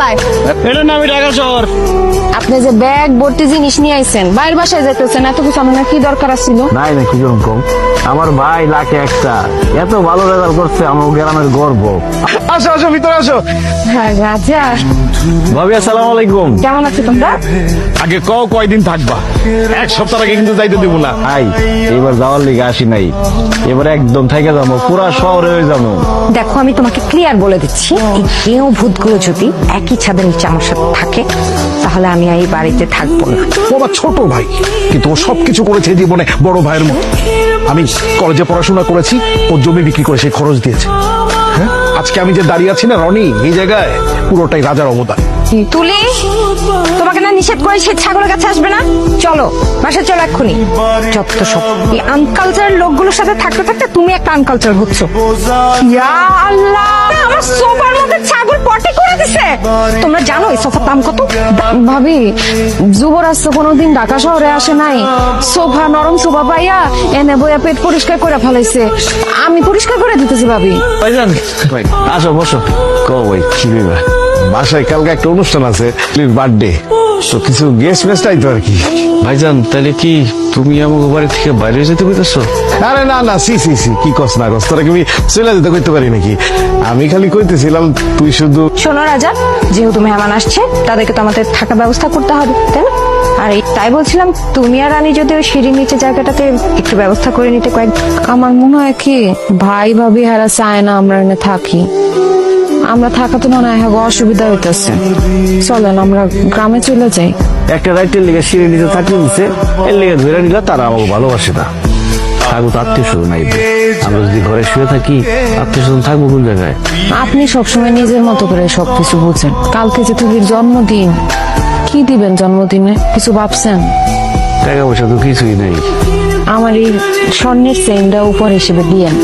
চালায়। এটা নামি ঢাকা শহর। আপনি যে ব্যাগ ভর্তি জিনিস নিয়ে আইছেন, বাইরের বাসায় যেতেছেন, এত কিছু আমার কি দরকার ছিল? নাই না কি কম, আমার ভাই লাখে একটা এত ভালো রেজাল্ট করছে, আমার গ্রামের গর্ব। আসো আসো ভিতরে আসো। হ্যাঁ রাজা, ভাবি আসসালামু আলাইকুম। কেমন আছো তোমরা? আগে কয়দিন থাকবা? এক সপ্তাহ আগে কিন্তু যাইতে দিব না। ভাই এবার যাওয়ার লিগে আসি নাই, এবার একদম থেকে যাবো, পুরা শহরে হয়ে যাবো। দেখো আমি তোমাকে ক্লিয়ার বলে দিচ্ছি, এই কেউ ভূতগুলো যদি একই ছাদের নিচে আমার সাথে থাকে তাহলে আমি এই বাড়িতে থাকবো না। ও আমার ছোট ভাই, কিন্তু ও সবকিছু করেছে জীবনে বড় ভাইয়ের মতো। আমি কলেজে পড়াশোনা করেছি, ও জমি বিক্রি করে সেই খরচ দিয়েছে। হ্যাঁ, আজকে আমি যে দাঁড়িয়ে আছি না রনি, এই জায়গায় পুরোটাই রাজার অবদান। তুলি, তোমাকে না নিষেধ করে সে ছাগলের কাছে আসবে না? চলো বাসায় চলো এক্ষুনি। যত সব এই আনকালচার লোকগুলোর সাথে থাকতে থাকতে তুমি একটা আনকালচার হচ্ছো। ইয়া আল্লাহ, আমার সোফার মধ্যে ছাগল পটি করে দিছে। তোমরা জানো এই সোফার দাম কত? ভাবি, যুবরাজ তো কোনোদিন ঢাকা শহরে আসে নাই, সোফা নরম সোফা পাইয়া এনে বইয়া পেট পরিষ্কার করে ফেলাইছে। আমি পরিষ্কার করে দিতেছি ভাবি। ভাইজান আসো বসো। ভাই কি ব্যাপার? বাসায় কালকে একটা অনুষ্ঠান আছে, বার্থডে, তো কিছু গেস্ট মেস্ট আইতো আর কি। ভাইজান তাহলে কি তুমি আমাকে বাড়ি থেকে বাইরে যেতে কইতেছো? আরে না না, সি কি কস না কস, তোরা কি আমি চলে যেতে করতে পারি নাকি? আমি খালি কইতেছিলাম তুই শুধু। শোনো রাজা, যেহেতু মেহমান আসছে তাদেরকে তো আমাদের থাকা ব্যবস্থা করতে হবে, তাই না? আর তাই বলছিলাম তুমি আর রানী যদি ওই সিঁড়ির নিচে জায়গাটাতে একটু ব্যবস্থা করে নিতে কয়েক। আমার মনে হয় কি ভাই ভাবি হারা চায় না আমরা এনে থাকি। আমরা থাকা তো মনে হয় অসুবিধা হইতেছে। চলেন আমরা গ্রামে চলে যাই। একটা রাইটের লেগে সিঁড়ি নিতে থাকতে দিচ্ছে, এর লেগে ধরে নিলে তারা আমাকে ভালোবাসে না। থাকবো তো আত্মীয় স্বজন নাই, আমরা যদি ঘরে শুয়ে থাকি আত্মীয় স্বজন থাকবো কোন জায়গায়? আপনি সবসময় নিজের মতো করে সবকিছু বুঝেন। কালকে যে তুলির জন্মদিন, কি দিবেন জন্মদিনে? কিছু ভাবছেন? টাকা পয়সা তো কিছুই নেই। আমার এই স্বর্ণের চেইনটা উপর হিসেবে দিয়েন।